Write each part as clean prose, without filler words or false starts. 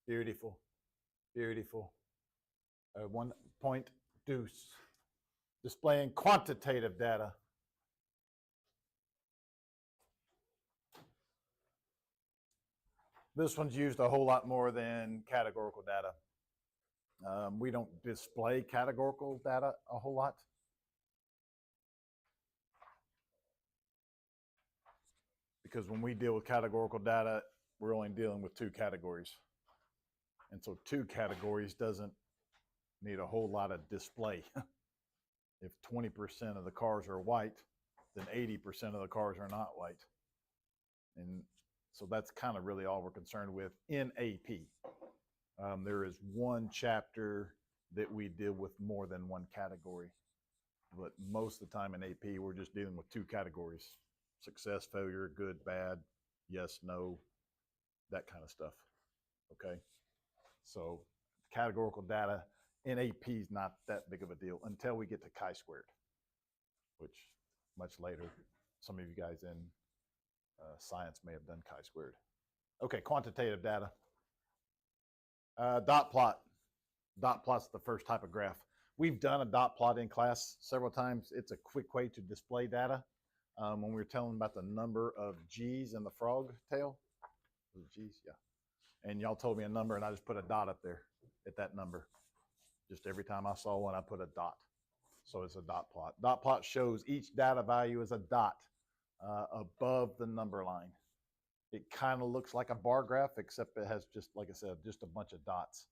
Beautiful. Beautiful. 1 point deuce. Displaying quantitative data. This one's used a whole lot more than categorical data. We don't display categorical data a whole lot. Because when we deal with categorical data, we're only dealing with 2 categories. And so 2 categories doesn't need a whole lot of display. If 20% of the cars are white, then 80% of the cars are not white. And so that's kind of really all we're concerned with in AP. There is one chapter that we deal with more than 1 category. But most of the time in AP, we're just dealing with 2 categories. Success, failure, good, bad, yes, no, that kind of stuff. Okay? So categorical data in AP is not that big of a deal until we get to chi-squared, which much later, some of you guys in science may have done chi-squared. Okay, quantitative data. Dot plot. Dot plot's the first type of graph. We've done a dot plot in class several times. It's a quick way to display data. When we were telling about the number of G's in the frog tail, G's, yeah. And y'all told me a number, and I just put a dot up there at that number. Just every time I saw one, I put a dot. So it's a dot plot. Dot plot shows each data value is a dot above the number line. It kind of looks like a bar graph, except it has just, like I said, just a bunch of dots.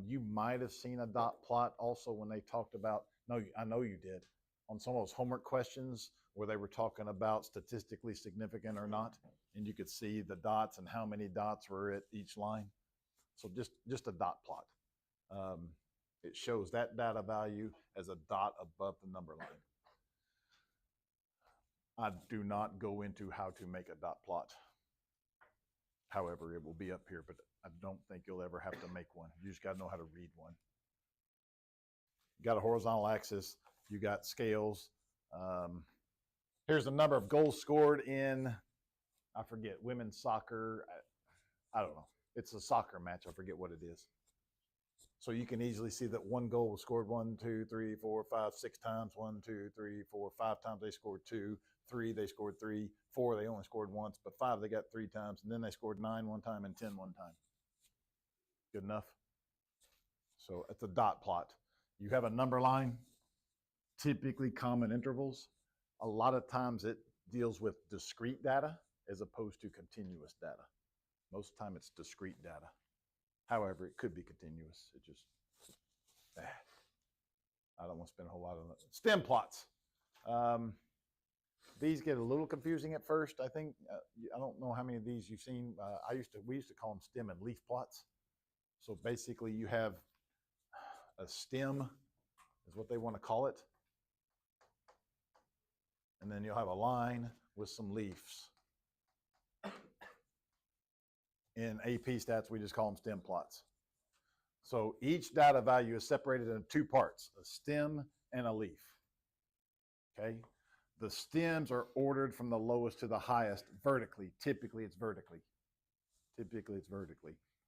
You might have seen a dot plot also when they talked about, no, I know you did, on some of those homework questions where they were talking about statistically significant or not, and you could see the dots and how many dots were at each line. So just a dot plot. It shows that data value as a dot above the number line. I do not go into how to make a dot plot. However, it will be up here, but I don't think you'll ever have to make one. You just got to know how to read one. You got a horizontal axis. You got scales. Here's the number of goals scored in, I forget, women's soccer. I don't know. It's a soccer match. I forget what it is. So you can easily see that one goal was scored 1, 2, 3, 4, 5, 6 times. 1, 2, 3, 4, 5 times they scored 2. 3 they scored 3. 4 they only scored once, but 5 they got 3 times, and then they scored 9 one time and 10 one time. Good enough? So it's a dot plot. You have a number line, typically common intervals. A lot of times it deals with discrete data as opposed to continuous data. Most of the time it's discrete data. However, it could be continuous. It just, I don't want to spend a whole lot on it. Stem plots. These get a little confusing at first. I think, I don't know how many of these you've seen. We used to call them stem and leaf plots. So basically you have a stem is what they want to call it. And then you'll have a line with some leaves. In AP stats, we just call them stem plots. So each data value is separated into 2 parts, a stem and a leaf. Okay? The stems are ordered from the lowest to the highest vertically. Typically, it's vertically.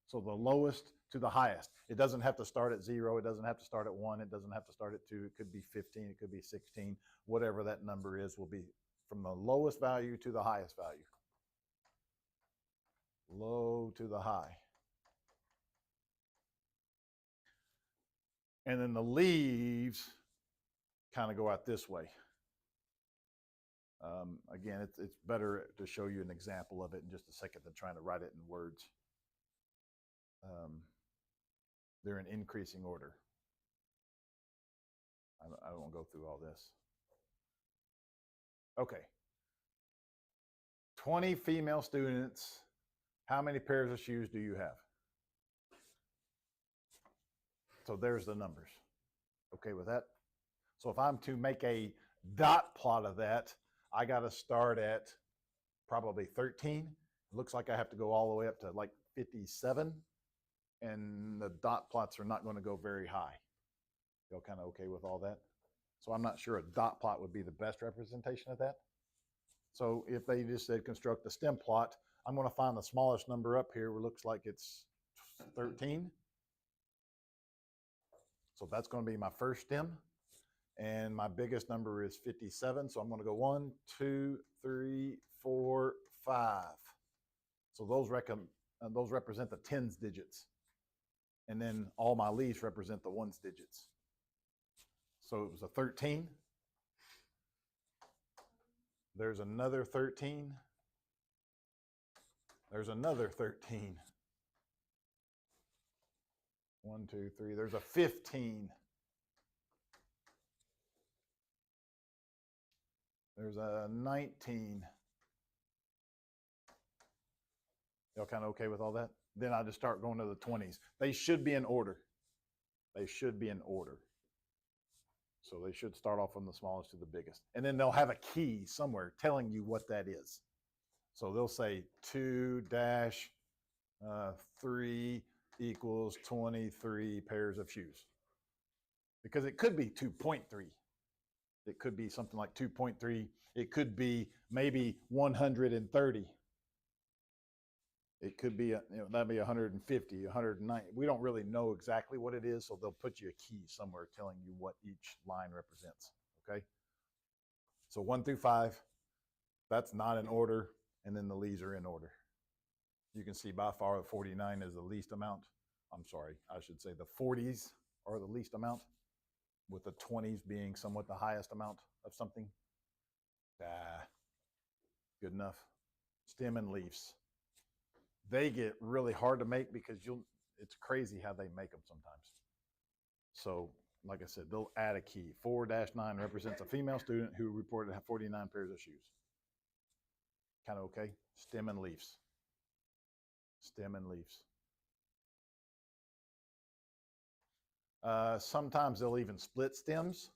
So the lowest to the highest. It doesn't have to start at 0. It doesn't have to start at 1. It doesn't have to start at 2. It could be 15. It could be 16. Whatever that number is will be from the lowest value to the highest value. Low to the high. And then the leaves kind of go out this way. Again, it's better to show you an example of it in just a second than trying to write it in words. They're in increasing order. I don't want to go through all this. Okay. 20 female students. How many pairs of shoes do you have? So there's the numbers. Okay with that? So if I'm to make a dot plot of that, I got to start at probably 13. It looks like I have to go all the way up to like 57. And the dot plots are not going to go very high. Y'all kind of okay with all that? So I'm not sure a dot plot would be the best representation of that. So if they just said construct a stem plot, I'm going to find the smallest number up here where it looks like it's 13. So that's going to be my first stem. And my biggest number is 57. So I'm going to go 1, 2, 3, 4, 5. So those represent the tens digits. And then all my leaves represent the ones digits. So it was a 13. There's another 13. There's another 13. 1, 2, 3. There's a 15. There's a 19. Y'all kind of okay with all that? Then I just start going to the 20s. They should be in order. They should be in order. So they should start off from the smallest to the biggest. And then they'll have a key somewhere telling you what that is. So they'll say 2-3 equals 23 pairs of shoes. Because it could be 2.3. It could be something like 2.3. It could be maybe 130. It could be, that'd be 150, 190. We don't really know exactly what it is, so they'll put you a key somewhere telling you what each line represents, okay? So 1 through 5, that's not in order, and then the leaves are in order. You can see by far the 49 is the least amount. I'm sorry, I should say the 40s are the least amount, with the 20s being somewhat the highest amount of something. Good enough. Stem and leaves. They get really hard to make because it's crazy how they make them sometimes. So, like I said, they'll add a key. 4-9 represents a female student who reported to have 49 pairs of shoes. Kind of okay? Stem and leaves. Stem and leaves. Sometimes they'll even split stems.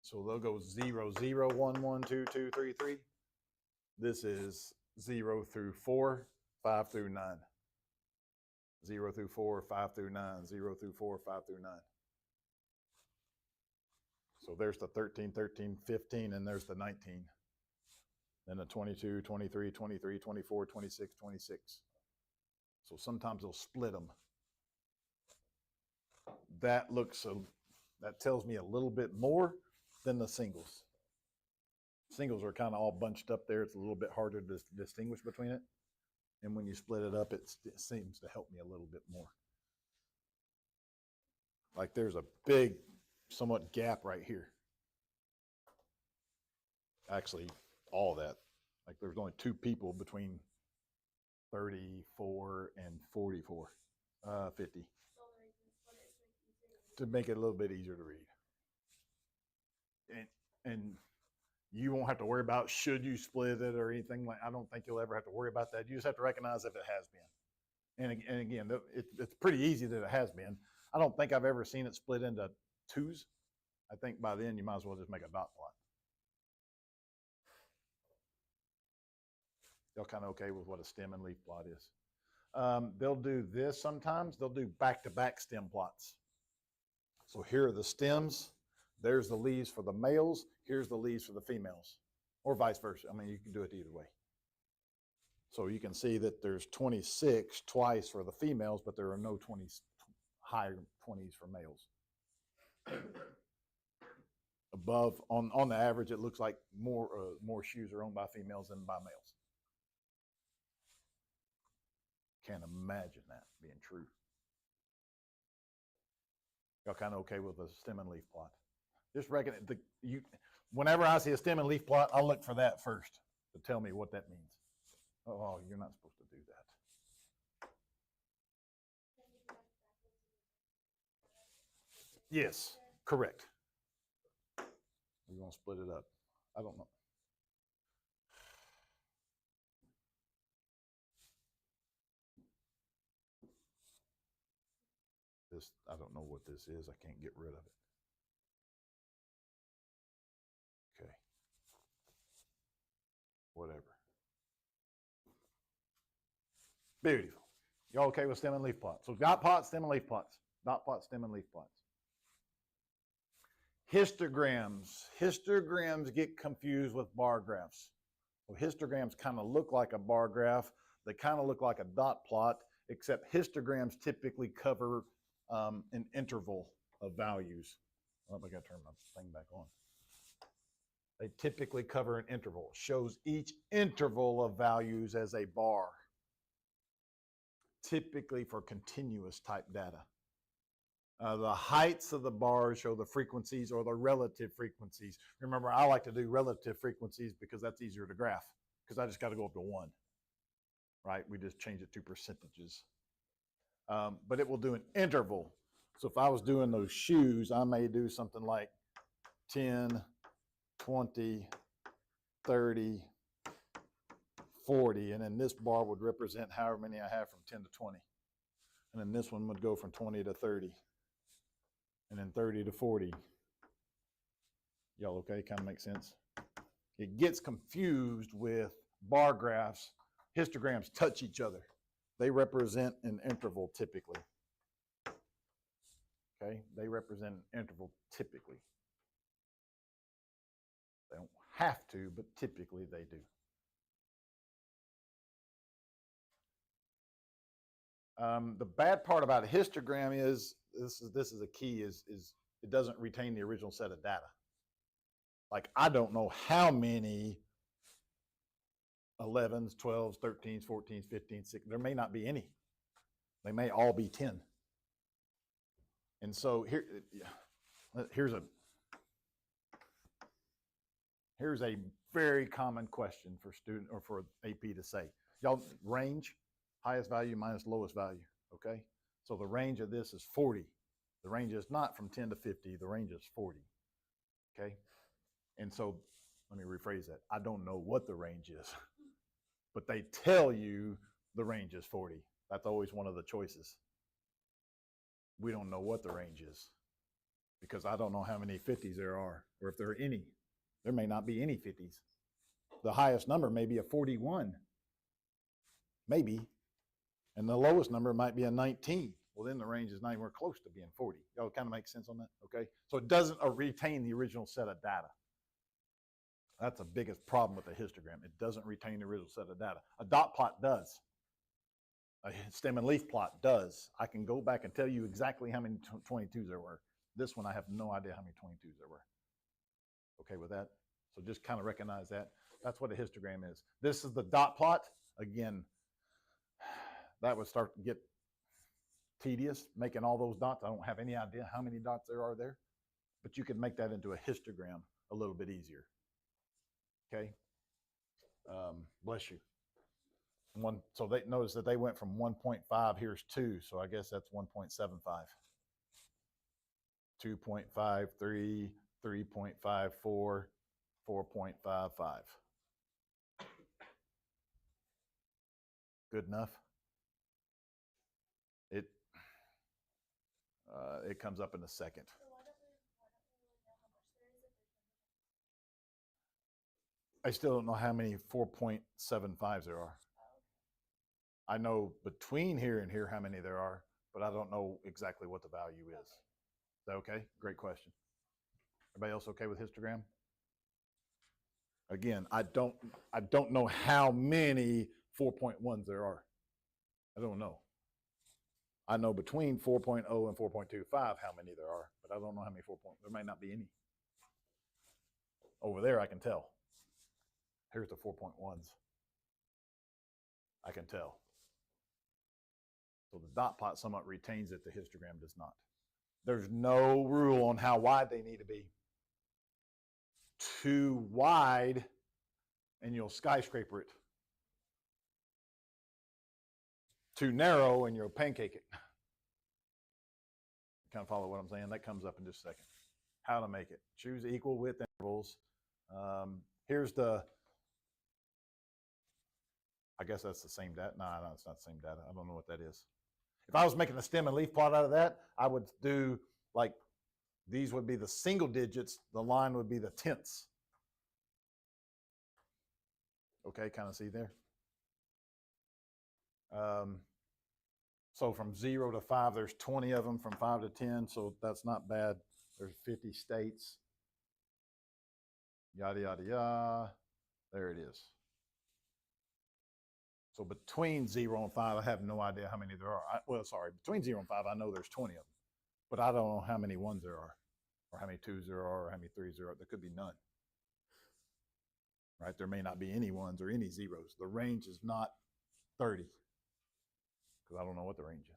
So they'll go 0, 0, 1, 1, 2, 2, 3, 3. This is 0 through 4. 5 through 9. 0 through 4, 5 through 9. 0 through 4, 5 through 9. So there's the 13, 13, 15, and there's the 19. Then the 22, 23, 23, 24, 26, 26. So sometimes they'll split them. That tells me a little bit more than the singles. Singles are kind of all bunched up there. It's a little bit harder to distinguish between it. And when you split it up, it seems to help me a little bit more. Like there's a big, somewhat gap right here. Actually, all that. Like there's only 2 people between 34 and 44, 50. To make it a little bit easier to read. And you won't have to worry about should you split it or anything. I don't think you'll ever have to worry about that. You just have to recognize if it has been. And again, it's pretty easy that it has been. I don't think I've ever seen it split into 2s. I think by then you might as well just make a dot plot. Y'all kind of okay with what a stem and leaf plot is. They'll do this sometimes. They'll do back-to-back stem plots. So here are the stems. There's the leaves for the males. Here's the leaves for the females, or vice versa. I mean, you can do it either way. So you can see that there's 26 twice for the females, but there are no 20s, higher 20s for males. Above, on the average, it looks like more shoes are owned by females than by males. Can't imagine that being true. Y'all kind of okay with a stem and leaf plot? Just reckon whenever I see a stem and leaf plot, I'll look for that first to tell me what that means. Oh, you're not supposed to do that. Yes, correct. We're going to split it up. I don't know. I don't know what this is. I can't get rid of it. Okay. Whatever. Beautiful. Y'all okay with stem and leaf plots? So dot plot, stem and leaf plots. Dot plot, stem and leaf plots. Histograms. Histograms get confused with bar graphs. So histograms kind of look like a bar graph. They kind of look like a dot plot, except histograms typically cover an interval of values. Oh, I got to turn my thing back on. They typically cover an interval, shows each interval of values as a bar, typically for continuous type data. The heights of the bars show the frequencies or the relative frequencies. Remember, I like to do relative frequencies because that's easier to graph, because I just got to go up to 1, right? We just change it to percentages. But it will do an interval. So if I was doing those shoes, I may do something like 10, 20, 30, 40, and then this bar would represent however many I have from 10 to 20. And then this one would go from 20 to 30. And then 30 to 40. Y'all okay? Kind of makes sense. It gets confused with bar graphs. Histograms touch each other. They represent an interval typically. Okay? They represent an interval typically. They don't have to, but typically they do. The bad part about a histogram is, this is a key, is it doesn't retain the original set of data. Like, I don't know how many 11s, 12s, 13s, 14s, 15s, 16, there may not be any. They may all be 10. And so here's a very common question for student or for AP to say. Y'all, range, highest value minus lowest value, okay? So the range of this is 40. The range is not from 10 to 50, the range is 40, okay? And so, let me rephrase that. I don't know what the range is, but they tell you the range is 40. That's always one of the choices. We don't know what the range is because I don't know how many 50s there are, or if there are any. There may not be any 50s. The highest number may be a 41, maybe, and the lowest number might be a 19. Well, then the range is not anywhere close to being 40. Y'all kind of make sense on that, okay? So it doesn't retain the original set of data. That's the biggest problem with a histogram. It doesn't retain the original set of data. A dot plot does. A stem and leaf plot does. I can go back and tell you exactly how many 22s there were. This one, I have no idea how many 22s there were. Okay with that? So just kind of recognize that. That's what a histogram is. This is the dot plot. Again, that would start to get tedious, making all those dots. I don't have any idea how many dots there are there, but you can make that into a histogram a little bit easier. Okay? Bless you. So they notice that they went from 1.5, here's 2, so I guess that's 1.75. 2.53, 3.54, 4.55. Good enough? It comes up in a second. I still don't know how many 4.75s there are. I know between here and here how many there are, but I don't know exactly what the value is. Is that okay? Great question. Everybody else okay with histogram? Again, I don't know how many 4.1s there are. I don't know. I know between 4.0 and 4.25 how many there are, but I don't know how many 4. There might not be any. Over there, I can tell. Here's the 4.1s. I can tell. So the dot plot somewhat retains it, the histogram does not. There's no rule on how wide they need to be. Too wide, and you'll skyscraper it. Too narrow, and you'll pancake it. Kind of follow what I'm saying? That comes up in just a second. How to make it. Choose equal width intervals. Here's the, I guess that's the same data. No, it's not the same data. I don't know what that is. If I was making a stem and leaf plot out of that, I would do like, these would be the single digits, the line would be the tenths. Okay, kind of see there? So from 0 to 5, there's 20 of them. From 5 to 10, so that's not bad. There's 50 states. Yada, yada, yada. There it is. So between 0 and 5, I have no idea how many there are. Between 0 and 5, I know there's 20 of them. But I don't know how many ones there are, or how many 2s there are, or how many 3s there are. There could be none. Right? There may not be any 1s or any 0s. The range is not 30, because I don't know what the range is.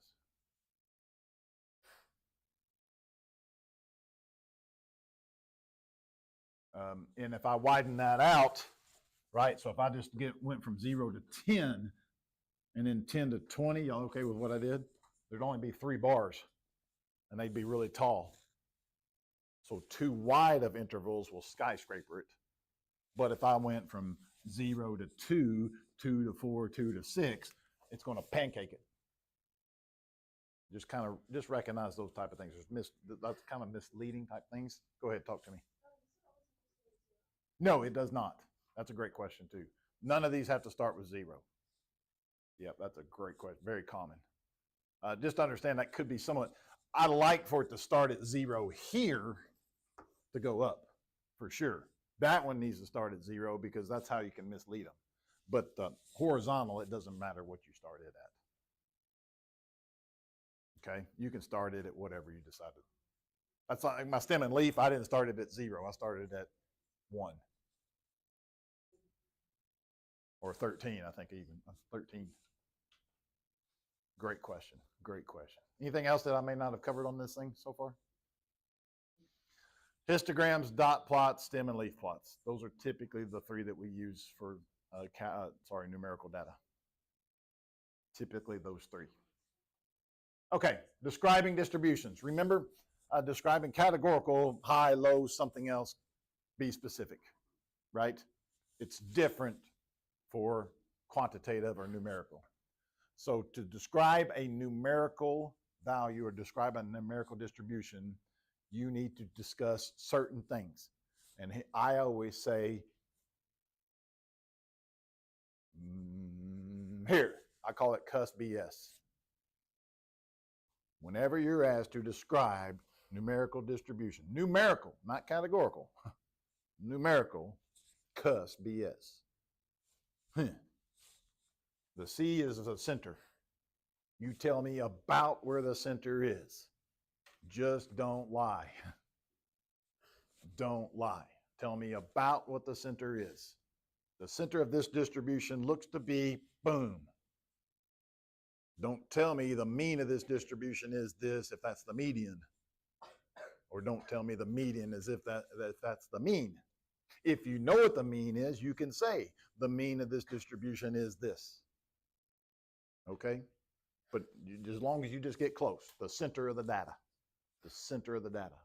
And if I widen that out, right? So if I just went from 0 to 10, and then 10 to 20, y'all okay with what I did? There'd only be 3 bars, and they'd be really tall. So too wide of intervals will skyscraper it. But if I went from 0 to 2, 2 to 4, 2 to 6, it's going to pancake it. Just recognize those type of things. That's kind of misleading type things. Go ahead, talk to me. No, it does not. That's a great question too. None of these have to start with 0. Yep, that's a great question. Very common. Just understand that could be somewhat. I like for it to start at 0 here to go up, for sure. That one needs to start at 0 because that's how you can mislead them. But horizontal, it doesn't matter what you started at. Okay, you can start it at whatever you decided. That's like my stem and leaf. I didn't start it at 0. I started at 1 or 13. I think even 13. Great question. Great question. Anything else that I may not have covered on this thing so far? Histograms, dot plots, stem and leaf plots. Those are typically the 3 that we use for numerical data. Typically those 3. Okay, describing distributions. Remember, describing categorical, high, low, something else, be specific, right? It's different for quantitative or numerical. So to describe a numerical value or describe a numerical distribution, you need to discuss certain things. And I always say, here, I call it cuss BS. Whenever you're asked to describe numerical distribution, numerical, not categorical, numerical, cuss BS. The C is the center. You tell me about where the center is. Just don't lie. Don't lie. Tell me about what the center is. The center of this distribution looks to be boom. Don't tell me the mean of this distribution is this if that's the median. Or don't tell me the median as if that's the mean. If you know what the mean is, you can say the mean of this distribution is this. Okay? But as long as you just get close, the center of the data. The center of the data.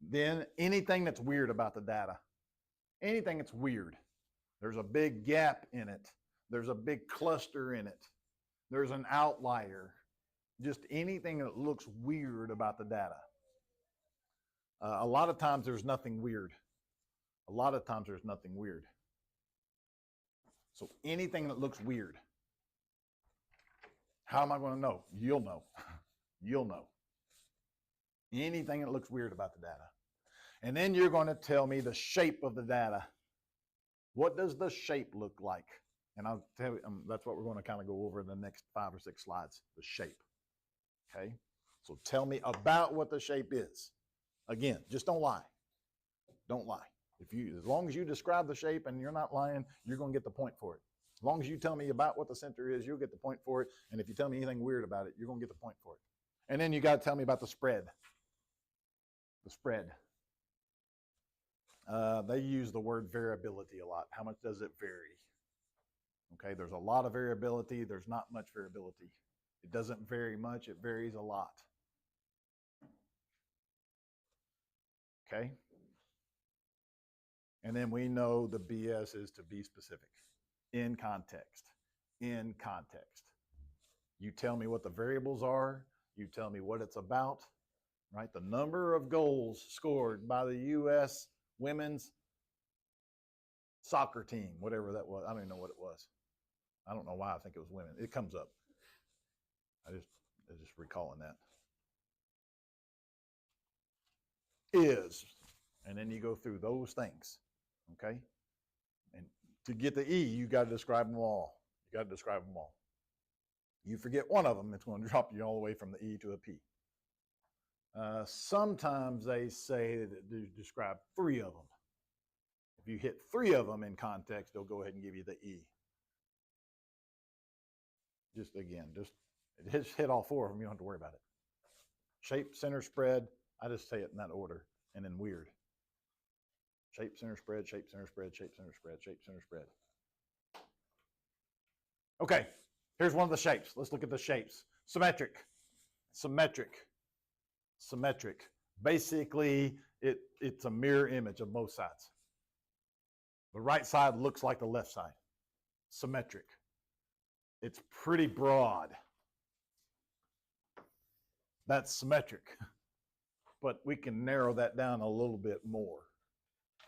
Then anything that's weird about the data, anything that's weird, there's a big gap in it, there's a big cluster in it, there's an outlier, just anything that looks weird about the data. A lot of times there's nothing weird. A lot of times there's nothing weird. So anything that looks weird, how am I going to know? You'll know. You'll know. Anything that looks weird about the data. And then you're going to tell me the shape of the data. What does the shape look like? And I'll tell you, that's what we're going to kind of go over in the next 5 or 6 slides, the shape. Okay? So tell me about what the shape is. Again, just don't lie. Don't lie. As long as you describe the shape and you're not lying, you're going to get the point for it. As long as you tell me about what the center is, you'll get the point for it. And if you tell me anything weird about it, you're going to get the point for it. And then you got to tell me about the spread. The spread. They use the word variability a lot. How much does it vary? Okay, there's a lot of variability. There's not much variability. It doesn't vary much. It varies a lot. Okay? And then we know the BS is to be specific. In context. In context. You tell me what the variables are. You tell me what it's about. Right? The number of goals scored by the U.S. women's soccer team, whatever that was. I don't even know what it was. I don't know why I think it was women. It comes up. I just recalling that. Is. And then you go through those things. Okay? And to get the E, you got to describe them all. You got to describe them all. You forget one of them, it's going to drop you all the way from the E to a P. Sometimes they say that they describe 3 of them. If you hit 3 of them in context, they'll go ahead and give you the E. Just hit all 4 of them. You don't have to worry about it. Shape, center, spread. I just say it in that order, and then weird. Shape, center, spread, shape, center, spread, shape, center, spread, shape, center, spread. Okay, here's one of the shapes. Let's look at the shapes. Symmetric, symmetric, symmetric. Basically, it's a mirror image of both sides. The right side looks like the left side. Symmetric. It's pretty broad. That's symmetric. But we can narrow that down a little bit more.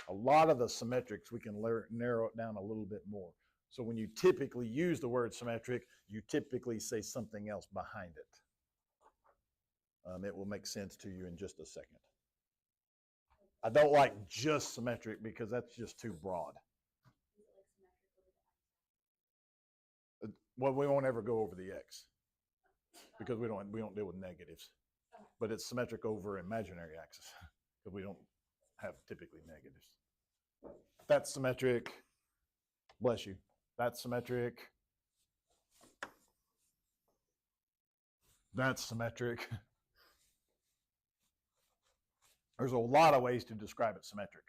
A lot of the symmetrics, we can narrow it down a little bit more. So when you typically use the word symmetric, you typically say something else behind it. It will make sense to you in just a second. I don't like just symmetric because that's just too broad. Well, we won't ever go over the X because we don't deal with negatives. But it's symmetric over imaginary axis because we don't have typically negatives. That's symmetric. Bless you. That's symmetric. That's symmetric. There's a lot of ways to describe it symmetric.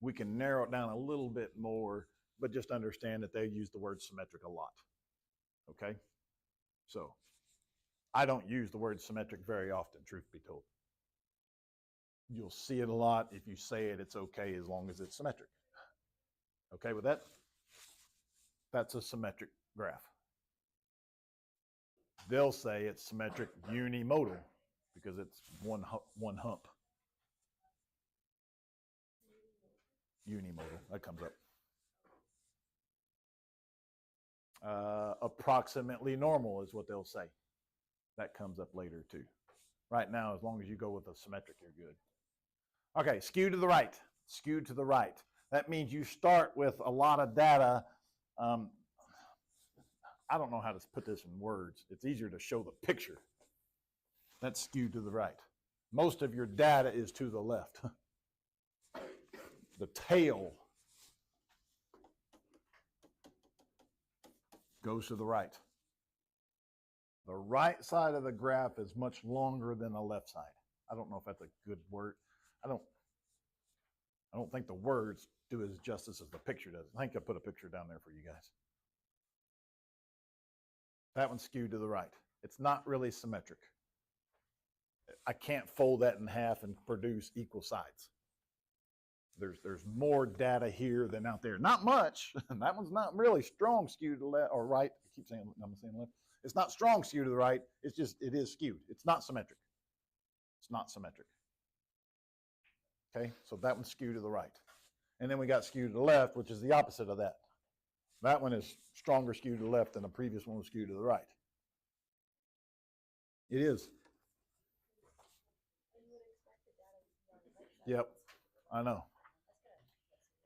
We can narrow it down a little bit more, but just understand that they use the word symmetric a lot. Okay? So, I don't use the word symmetric very often, truth be told. You'll see it a lot. If you say it, it's okay as long as it's symmetric. Okay with that? That's a symmetric graph. They'll say it's symmetric unimodal because it's one hump. Unimodal, that comes up. Approximately normal is what they'll say. That comes up later too. Right now, as long as you go with a symmetric, you're good. Okay, skew to the right. Skew to the right. That means you start with a lot of data. I don't know how to put this in words. It's easier to show the picture. That's skewed to the right. Most of your data is to the left. The tail goes to the right. The right side of the graph is much longer than the left side. I don't know if that's a good word. I don't think the words do as justice as the picture does. I think I put a picture down there for you guys. That one's skewed to the right. It's not really symmetric. I can't fold that in half and produce equal sides. There's more data here than out there. Not much. That one's not really strong skewed to the left or right. I keep saying I'm saying left. It's not strong skewed to the right. It's just it is skewed. It's not symmetric. It's not symmetric. Okay, so that one's skewed to the right. And then we got skewed to the left, which is the opposite of that. That one is stronger skewed to the left than the previous one was skewed to the right. It is. Yep, I know.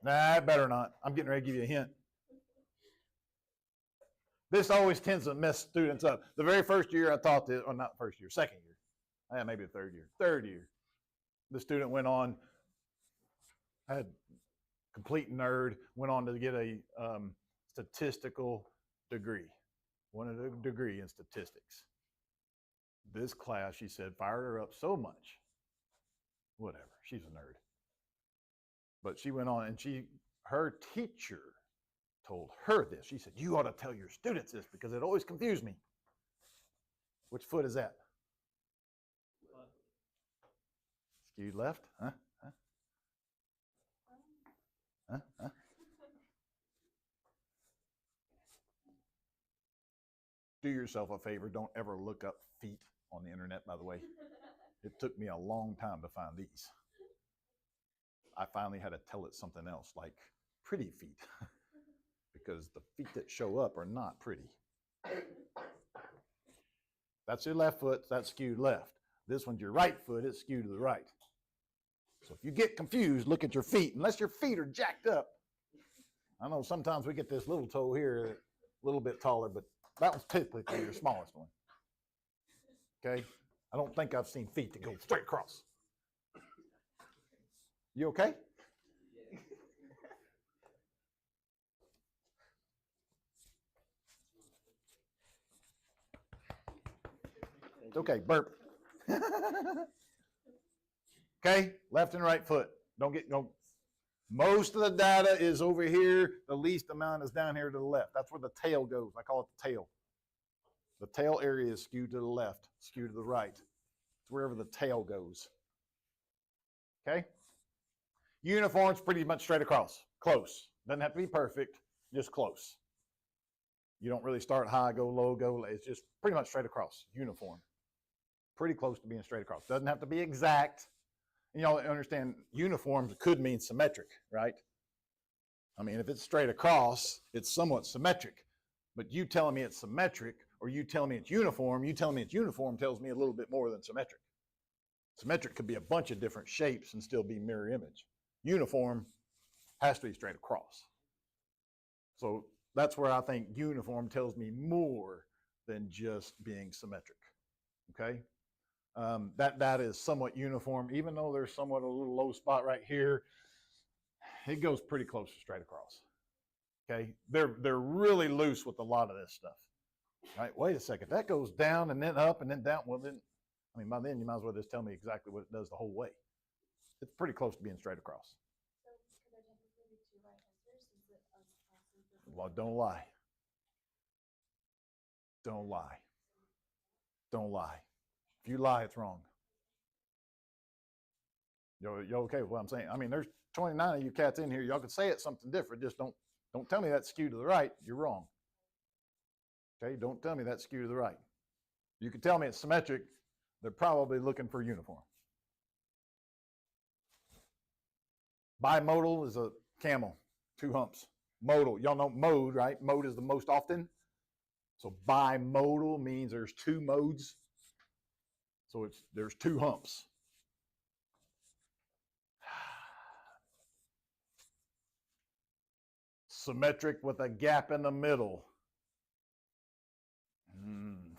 Nah, I better not. I'm getting ready to give you a hint. This always tends to mess students up. The very first year I taught this, or not first year, second year. Maybe the third year. Third year. The student went on, had complete nerd, went on to get a statistical degree. Wanted a degree in statistics. This class, she said, fired her up so much. Whatever, she's a nerd. But she went on and her teacher told her this. She said, you ought to tell your students this because it always confused me. Which foot is that? Skewed left? Huh? Huh? Huh? Huh? Do yourself a favor. Don't ever look up feet on the internet, by the way. It took me a long time to find these. I finally had to tell it something else, like pretty feet, because the feet that show up are not pretty. That's your left foot, that's skewed left. This one's your right foot, it's skewed to the right. So if you get confused, look at your feet, unless your feet are jacked up. I know sometimes we get this little toe here, a little bit taller, but that one's typically your smallest one. Okay? I don't think I've seen feet that go straight across. You okay? Okay, burp. Okay, left and right foot. Don't. Most of the data is over here. The least amount is down here to the left. That's where the tail goes. I call it the tail. The tail area is skewed to the left, skewed to the right. It's wherever the tail goes. Okay? Uniform's pretty much straight across. Close. Doesn't have to be perfect, just close. You don't really start high, go low, go low. It's just pretty much straight across. Uniform. Pretty close to being straight across. Doesn't have to be exact. You know, understand uniforms could mean symmetric, right? I mean, if it's straight across, it's somewhat symmetric. But you telling me it's symmetric, or you telling me it's uniform, you telling me it's uniform tells me a little bit more than symmetric. Symmetric could be a bunch of different shapes and still be mirror image. Uniform has to be straight across. So that's where I think uniform tells me more than just being symmetric, okay? That is somewhat uniform, even though there's somewhat a little low spot right here, it goes pretty close to straight across, okay? They're really loose with a lot of this stuff, right? Wait a second, that goes down and then up and then down. Well, then, I mean, by then you might as well just tell me exactly what it does the whole way. It's pretty close to being straight across. So could there technically be two right answers? Is it Well, don't lie. Don't lie. Don't lie. If you lie, it's wrong. You okay with what I'm saying? I mean, there's 29 of you cats in here. Y'all could say it's something different. Just don't tell me that's skewed to the right. You're wrong. Okay? Don't tell me that's skewed to the right. You can tell me it's symmetric. They're probably looking for uniform. Bimodal is a camel, 2 humps. Modal, y'all know mode, right? Mode is the most often. So bimodal means there's 2 modes. So there's 2 humps. Symmetric with a gap in the middle.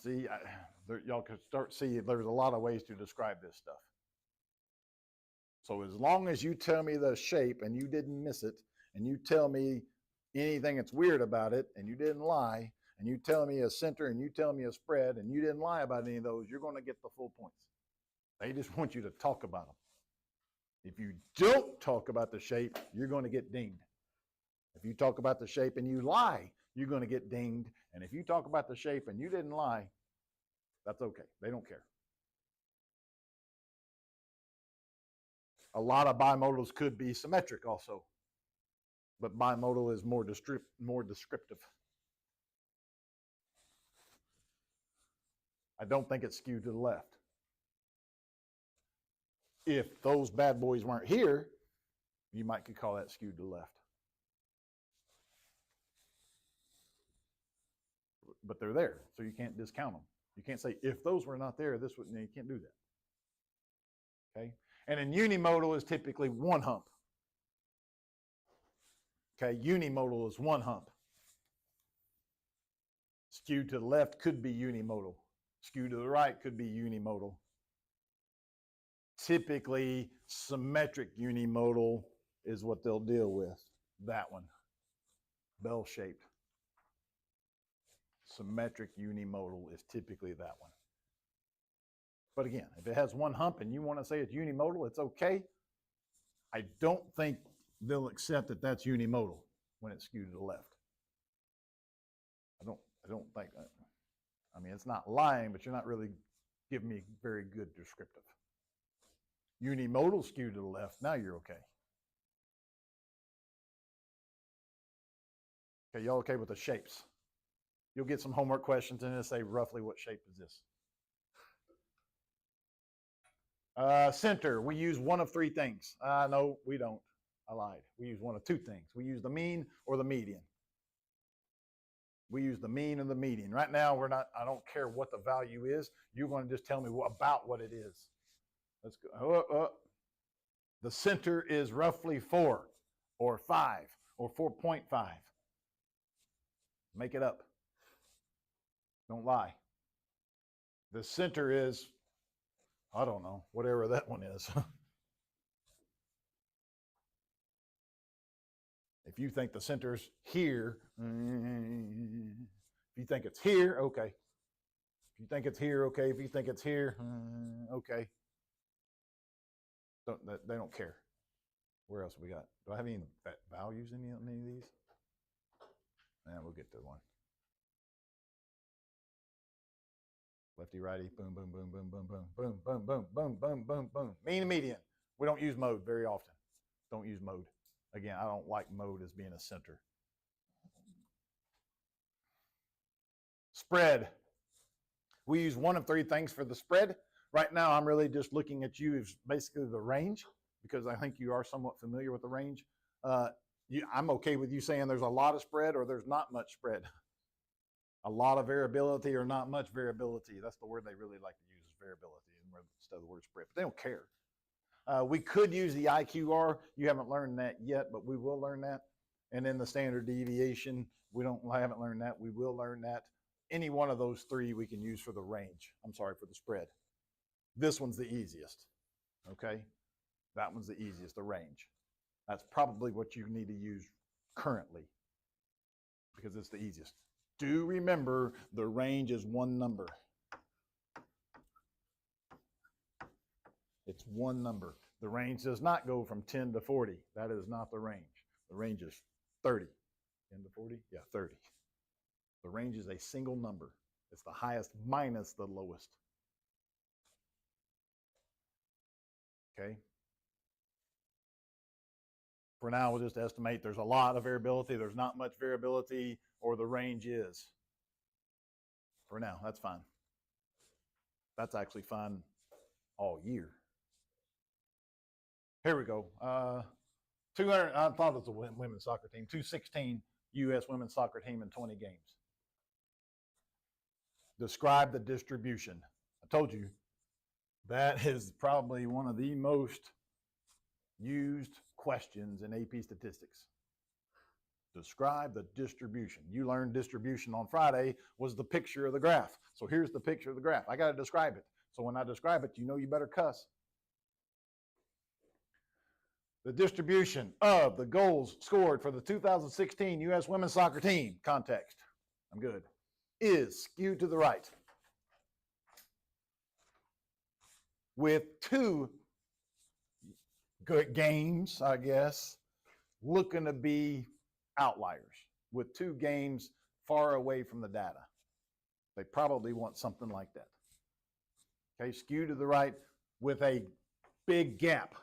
See, y'all can start see there's a lot of ways to describe this stuff. So as long as you tell me the shape and you didn't miss it, and you tell me anything that's weird about it, and you didn't lie, and you tell me a center and you tell me a spread, and you didn't lie about any of those, you're going to get the full points. They just want you to talk about them. If you don't talk about the shape, you're going to get dinged. If you talk about the shape and you lie, you're going to get dinged. And if you talk about the shape and you didn't lie, that's okay. They don't care. A lot of bimodals could be symmetric also, but bimodal is more descriptive. I don't think it's skewed to the left. If those bad boys weren't here, you might could call that skewed to the left. But they're there, so you can't discount them. You can't say, if those were not there, this would, no, you can't do that. Okay? And in unimodal is typically 1 hump. Okay, unimodal is 1 hump. Skewed to the left could be unimodal. Skewed to the right could be unimodal. Typically, symmetric unimodal is what they'll deal with. That one, bell-shaped. Symmetric unimodal is typically that one. But again, if it has 1 hump and you want to say it's unimodal, it's okay. I don't think they'll accept that that's unimodal when it's skewed to the left. I don't think that. I mean, it's not lying, but you're not really giving me very good descriptive. Unimodal skewed to the left, now you're okay. Okay, y'all okay with the shapes? You'll get some homework questions and it'll say roughly what shape is this. Center, we use one of 3 things. No, we don't. I lied. We use one of 2 things. We use the mean or the median. We use the mean and the median. Right now, I don't care what the value is. You're going to just tell me about what it is. Let's go. The center is roughly 4 or 5 or 4.5. Make it up. Don't lie. The center is, I don't know, whatever that one is. If you think the center's here, if you think it's here, okay. If you think it's here, okay. If you think it's here, okay. They don't care. Where else we got? Do I have any values in any of these? And we'll get to one. Lefty, righty, boom, boom, boom, boom, boom, boom, boom, boom, boom, boom, boom, boom, boom. Mean and median. We don't use mode very often. Don't use mode. Again, I don't like mode as being a center. Spread. We use one of three things for the spread. Right now, I'm really just looking at you as basically the range, because I think you are somewhat familiar with the range. I'm okay with you saying there's a lot of spread or there's not much spread. A lot of variability or not much variability. That's the word they really like to use, is variability, instead of the word spread. But they don't care. We could use the IQR. You haven't learned that yet, but we will learn that. And then the standard deviation, I haven't learned that. We will learn that. Any one of those three we can use for the range. I'm sorry, for the spread. This one's the easiest, okay? That one's the easiest, the range. That's probably what you need to use currently because it's the easiest. Do remember the range is one number. It's one number. The range does not go from 10 to 40. That is not the range. The range is 30. 10 to 40? Yeah, 30. The range is a single number. It's the highest minus the lowest. Okay? For now, we'll just estimate there's a lot of variability, there's not much variability, or the range is. For now, that's fine. That's actually fine all year. Here we go. 200, I thought it was a women's soccer team, 216 U.S. women's soccer team in 20 games. Describe the distribution. I told you, that is probably one of the most used questions in AP statistics. Describe the distribution. You learned distribution on Friday was the picture of the graph. So here's the picture of the graph. I got to describe it. So when I describe it, you know you better cuss. The distribution of the goals scored for the 2016 U.S. women's soccer team, context, I'm good, is skewed to the right, with two good games, I guess, looking to be outliers, with two games far away from the data. They probably want something like that. Okay, skew to the right with a big gap.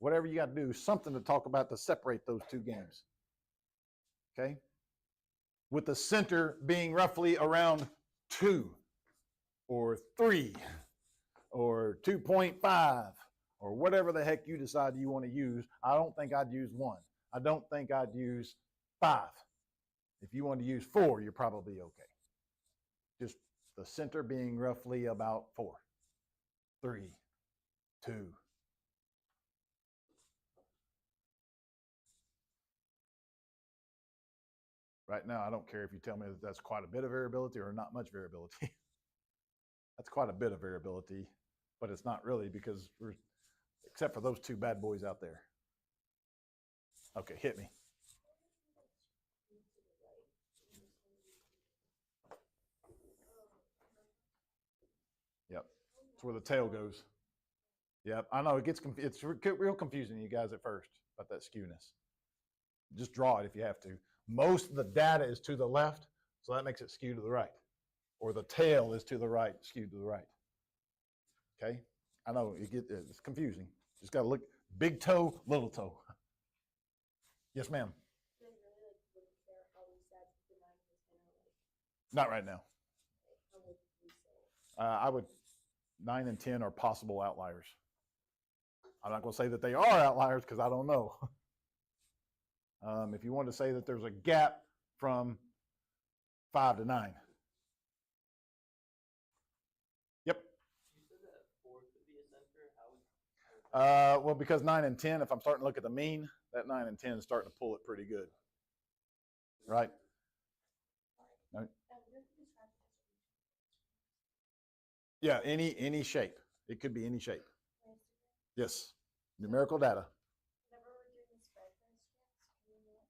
Whatever you got to do, something to talk about to separate those two games. Okay? With the center being roughly around 2 or 3 or 2.5 or whatever the heck you decide you want to use. I don't think I'd use 1. I don't think I'd use 5. If you want to use 4, you're probably okay. Just the center being roughly about 4, 3, 2. Right now, I don't care if you tell me that that's quite a bit of variability or not much variability. That's quite a bit of variability, but it's not really because we're, except for those two bad boys out there. Okay, hit me. Yep, that's where the tail goes. Yep, I know it's real confusing, you guys, at first about that skewness. Just draw it if you have to. Most of the data is to the left, so that makes it skew to the right. Or the tail is to the right, skewed to the right. Okay? I know it's confusing. Just got to look, big toe, little toe. Yes, ma'am. Not right now. I would, 9 and 10 are possible outliers. I'm not going to say that they are outliers because I don't know. If you want to say that there's a gap from 5 to 9. Yep. You said that 4 could be a center. Well, because 9 and 10, if I'm starting to look at the mean, that 9 and 10 is starting to pull it pretty good. Right? Yeah, any shape. It could be any shape. For Instagram? Yes, numerical data. Whenever we're doing the spread for Instagrams, can we not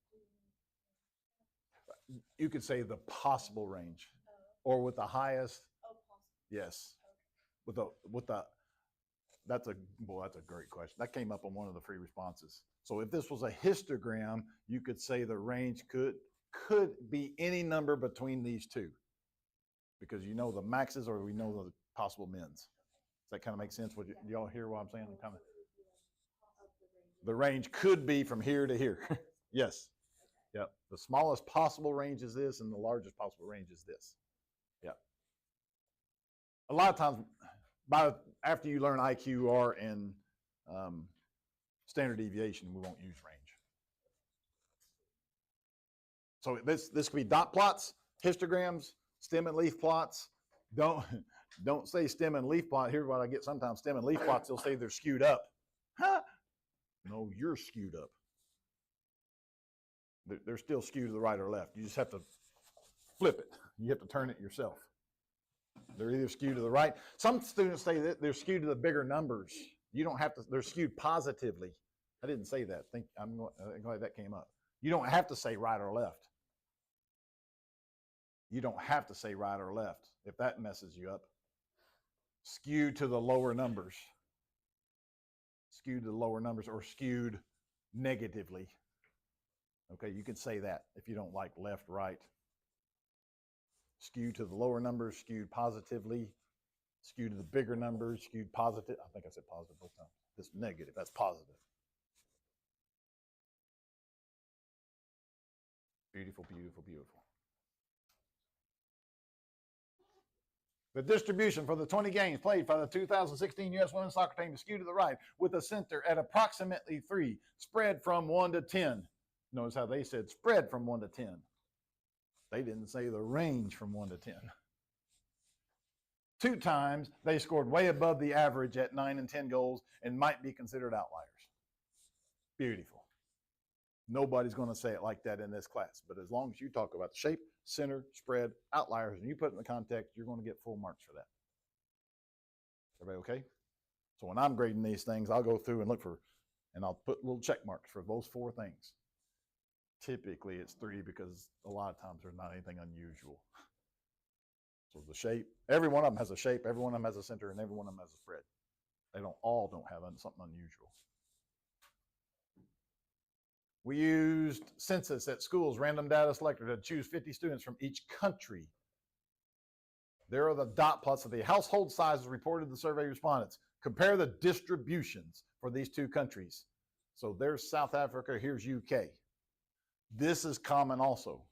do? You could say the possible range, Oh, or with the highest. oh, possible. Yes, Okay. with the. That's a great question. That came up on one of the free responses. So if this was a histogram, you could say the range could be any number between these two, because you know the maxes or we know the possible mins. Does that kind of make sense? Would y'all hear what I'm saying? Kind of. The range could be from here to here. Yes. Yep. The smallest possible range is this, and the largest possible range is this. Yep. A lot of times, after you learn IQR and standard deviation, we won't use range. So this could be dot plots, histograms, stem and leaf plots. Don't say stem and leaf plot. Here's what I get sometimes: stem and leaf plots. They'll say they're skewed up. Huh? No, you're skewed up. They're still skewed to the right or left. You just have to flip it. You have to turn it yourself. They're either skewed to the right. Some students say that they're skewed to the bigger numbers. You don't have to. They're skewed positively. I didn't say that. I'm glad that came up. You don't have to say right or left. You don't have to say right or left if that messes you up. Skewed to the lower numbers. Skewed to the lower numbers, or skewed negatively. Okay, you can say that if you don't like left, right. Skewed to the lower numbers, skewed positively, skewed to the bigger numbers, skewed positive. I think I said positive both times. This negative, that's positive. Beautiful, beautiful, beautiful. The distribution for the 20 games played by the 2016 U.S. women's soccer team is skewed to the right, with a center at approximately 3, spread from 1 to 10. Notice how they said spread from 1 to 10. They didn't say the range from 1 to 10. 2 times they scored way above the average at 9 and 10 goals and might be considered outliers. Beautiful. Nobody's going to say it like that in this class, but as long as you talk about the shape, center, spread, outliers, and you put it in the context, you're going to get full marks for that. Everybody okay? So when I'm grading these things, I'll go through and look for, and I'll put little check marks for those 4 things. Typically it's 3 because a lot of times there's not anything unusual. So the shape, every one of them has a shape, every one of them has a center, and every one of them has a spread. They all don't have something unusual. We used census at schools, random data selector to choose 50 students from each country. There are the dot plots of the household sizes reported to the survey respondents. Compare the distributions for these 2 countries. So there's South Africa, here's UK. This is common also.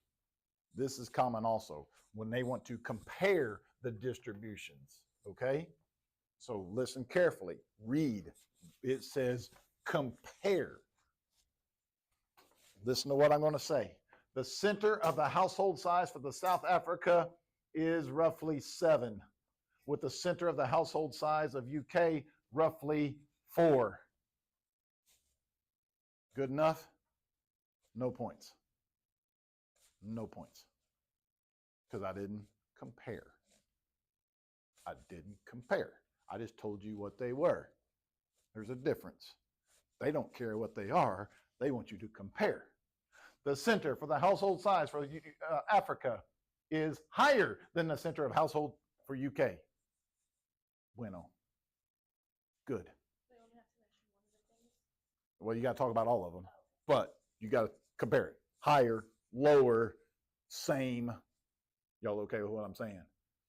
This is common also when they want to compare the distributions, okay? So listen carefully, read. It says compare. Listen to what I'm going to say. The center of the household size for the South Africa is roughly 7, with the center of the household size of UK roughly 4. Good enough? No points. No points. Because I didn't compare. I didn't compare. I just told you what they were. There's a difference. They don't care what they are. They want you to compare. The center for the household size for Africa is higher than the center of household for UK. Bueno. Good. We only have to mention one of the things. Well, you got to talk about all of them, but you got to compare it. Higher, lower, same. Y'all okay with what I'm saying?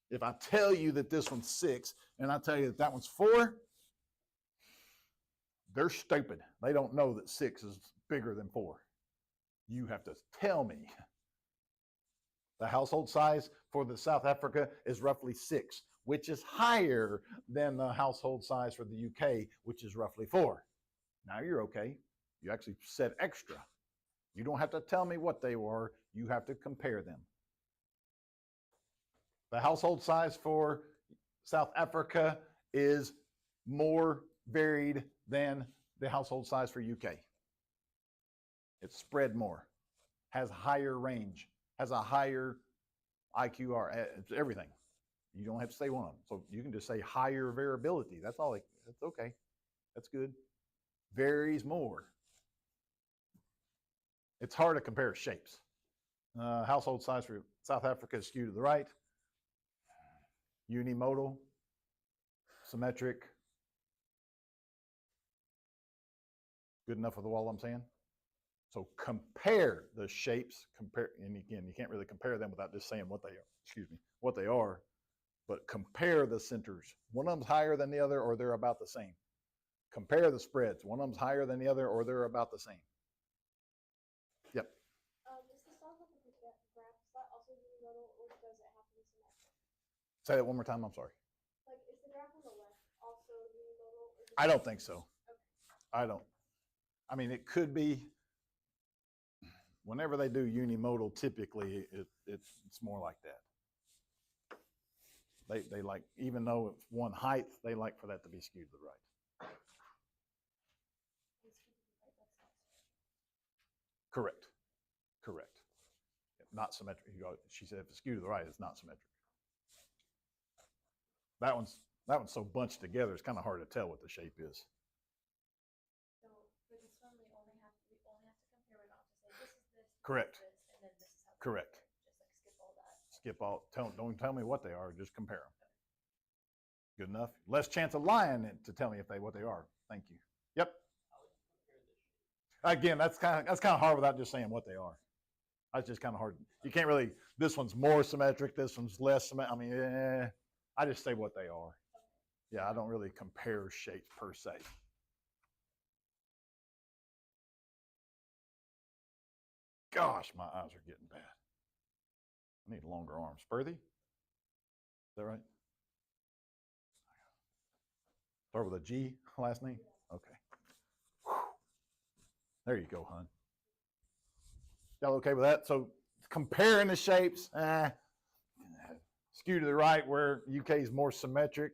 If I tell you that this one's 6 and I tell you that that one's 4, they're stupid. They don't know that 6 is bigger than 4. You have to tell me. The household size for the South Africa is roughly 6, which is higher than the household size for the UK, which is roughly 4. Now you're okay. You actually said extra. You don't have to tell me what they were. You have to compare them. The household size for South Africa is more varied than the household size for UK. It's spread more, has higher range, has a higher IQR, it's everything. You don't have to say one of them. So you can just say higher variability. That's all. That's okay. That's good. Varies more. It's hard to compare shapes. Household size for South Africa is skewed to the right. Unimodal, symmetric. Good enough with all I'm saying? So compare the shapes, and again, you can't really compare them without just saying what they are, but compare the centers. One of them's higher than the other, or they're about the same. Compare the spreads. One of them's higher than the other, or they're about the same. Yep. Is the South African graph, is that also unimodal, or does it have to be symmetric? Say that one more time, I'm sorry. Like, is the graph on the left also unimodal? Or I don't think so. Okay. I don't. I mean, it could be. Whenever they do unimodal, typically it's more like that. They like, even though it's one height, they like for that to be skewed to the right. Correct. Correct. Not symmetric. She said if it's skewed to the right, it's not symmetric. That one's so bunched together, it's kind of hard to tell what the shape is. So for this one, we only have to compare. We're not to say this is this. Correct. This, and then this is how. Correct. Just like skip all that. Skip all. Don't tell me what they are. Just compare them. Good enough. Less chance of lying to tell me what they are. Thank you. Yep. Again, that's kind of hard without just saying what they are. That's just kind of hard. You can't really. This one's more symmetric. This one's less symmetric. I mean, I just say what they are. Yeah, I don't really compare shapes per se. Gosh, my eyes are getting bad. I need longer arms. Spurthy? Is that right? Start with a G, last name? Okay. Whew. There you go, hon. Y'all okay with that? So comparing the shapes, skew to the right where UK is more symmetric.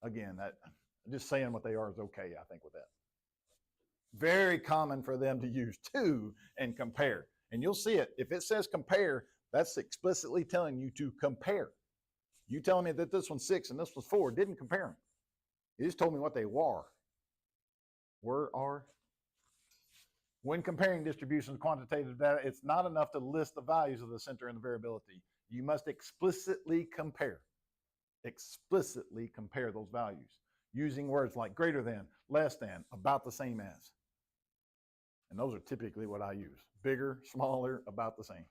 Again, just saying what they are is okay, I think, with that. Very common for them to use to and compare. And you'll see it. If it says compare, that's explicitly telling you to compare. You telling me that this one's 6 and this was 4, didn't compare them. It just told me what they were. When comparing distributions of quantitative data, it's not enough to list the values of the center and the variability. You must explicitly compare those values using words like greater than, less than, about the same as. And those are typically what I use. Bigger, smaller, about the same.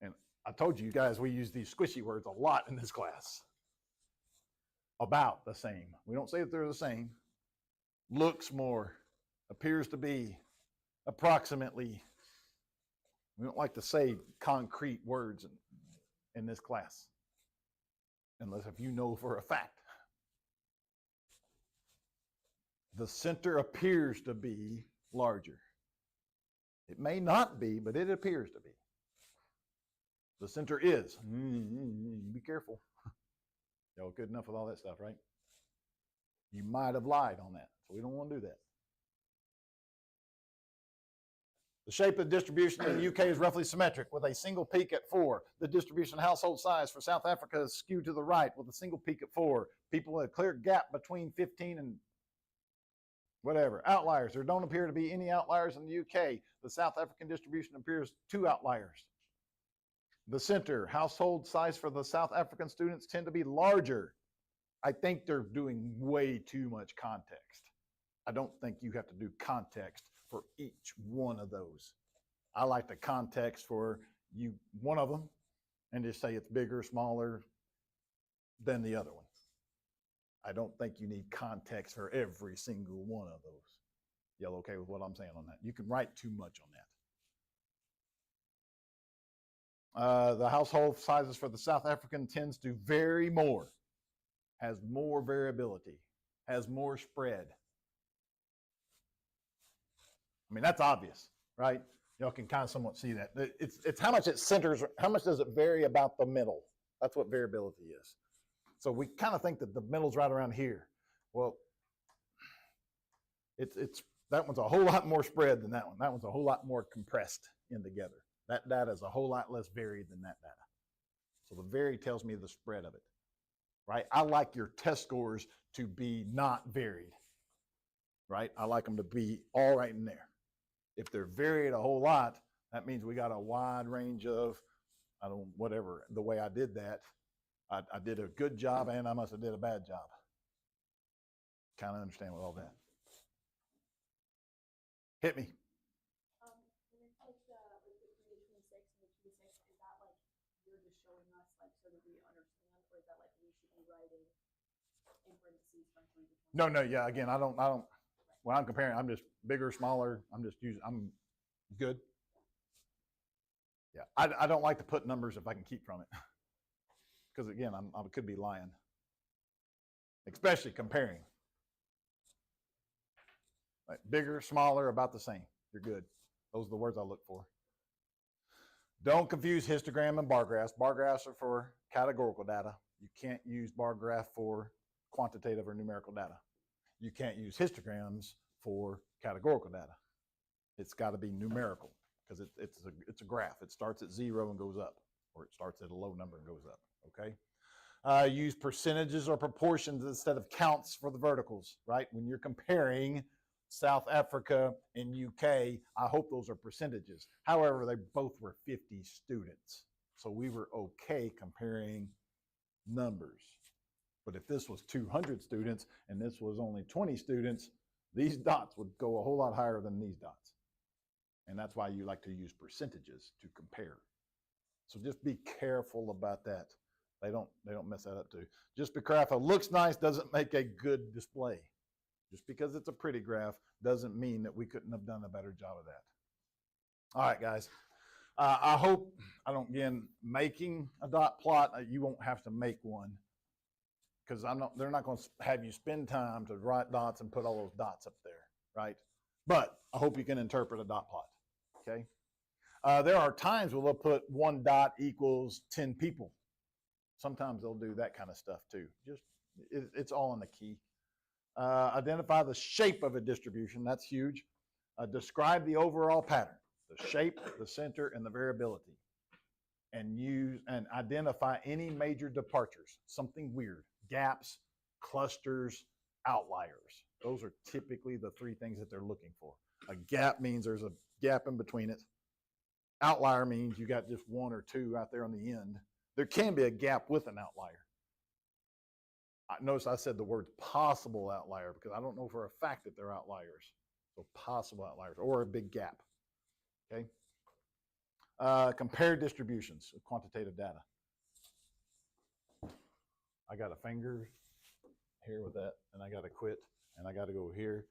And I told you guys we use these squishy words a lot in this class. About the same. We don't say that they're the same. Looks more, appears to be, approximately. We don't like to say concrete words in this class, unless if you know for a fact. The center appears to be larger. It may not be, but it appears to be. The center is. Be careful. Y'all good enough with all that stuff, right? You might have lied on that, so we don't want to do that. The shape of the distribution in the UK is roughly symmetric with a single peak at 4. The distribution household size for South Africa is skewed to the right with a single peak at 4. People with a clear gap between 15 and whatever. Outliers. There don't appear to be any outliers in the UK. The South African distribution appears 2 outliers. The center, household size for the South African students tend to be larger. I think they're doing way too much context. I don't think you have to do context for each one of those. I like the context for one of them and just say it's bigger, smaller than the other one. I don't think you need context for every single one of those. Y'all okay with what I'm saying on that? You can write too much on that. The household sizes for the South African tends to vary more, has more variability, has more spread. I mean, that's obvious, right? Y'all can kind of somewhat see that. It's how much it centers, how much does it vary about the middle? That's what variability is. So we kind of think that the middle's right around here. Well, that one's a whole lot more spread than that one. That one's a whole lot more compressed in together. That data is a whole lot less varied than that data. So the varied tells me the spread of it, right? I like your test scores to be not varied, right? I like them to be all right in there. If they're varied a whole lot, that means we got a wide range of, I don't, whatever, the way I did that, I did a good job and I must have did a bad job. Kind of understand with all that. Hit me. When it takes the 3 to 26 and the 2 to 6, is that like you're just showing us like so that we understand, or is that like we should be writing in parentheses from 3 to 26? No, yeah, again, I don't, when I'm comparing, I'm just bigger, smaller, I'm good. Yeah, I don't like to put numbers if I can keep from it. Because again, I could be lying. Especially comparing. Like bigger, smaller, about the same. You're good. Those are the words I look for. Don't confuse histogram and bar graphs. Bar graphs are for categorical data. You can't use bar graph for quantitative or numerical data. You can't use histograms for categorical data. It's got to be numerical because it's a graph. It starts at 0 and goes up, or it starts at a low number and goes up, okay? Use percentages or proportions instead of counts for the verticals, right? When you're comparing South Africa and UK, I hope those are percentages. However, they both were 50 students. So we were okay comparing numbers. But if this was 200 students and this was only 20 students, these dots would go a whole lot higher than these dots. And that's why you like to use percentages to compare. So just be careful about that. They don't mess that up too. Just because graph looks nice doesn't make a good display. Just because it's a pretty graph doesn't mean that we couldn't have done a better job of that. All right, guys. I hope, again, making a dot plot, you won't have to make one because they're not going to have you spend time to write dots and put all those dots up there, right? But I hope you can interpret a dot plot, okay? There are times where they'll put 1 dot equals 10 people. Sometimes they'll do that kind of stuff too. It's all in the key. Identify the shape of a distribution. That's huge. Describe the overall pattern, the shape, the center, and the variability. And use and identify any major departures, something weird, gaps, clusters, outliers. Those are typically the 3 things that they're looking for. A gap means there's a gap in between it. Outlier means you got just 1 or 2 out there on the end. There can be a gap with an outlier. Notice I said the word possible outlier because I don't know for a fact that they're outliers. So possible outliers or a big gap. Okay. Compare distributions of quantitative data. I got a finger here with that, and I got to quit, and I got to go here.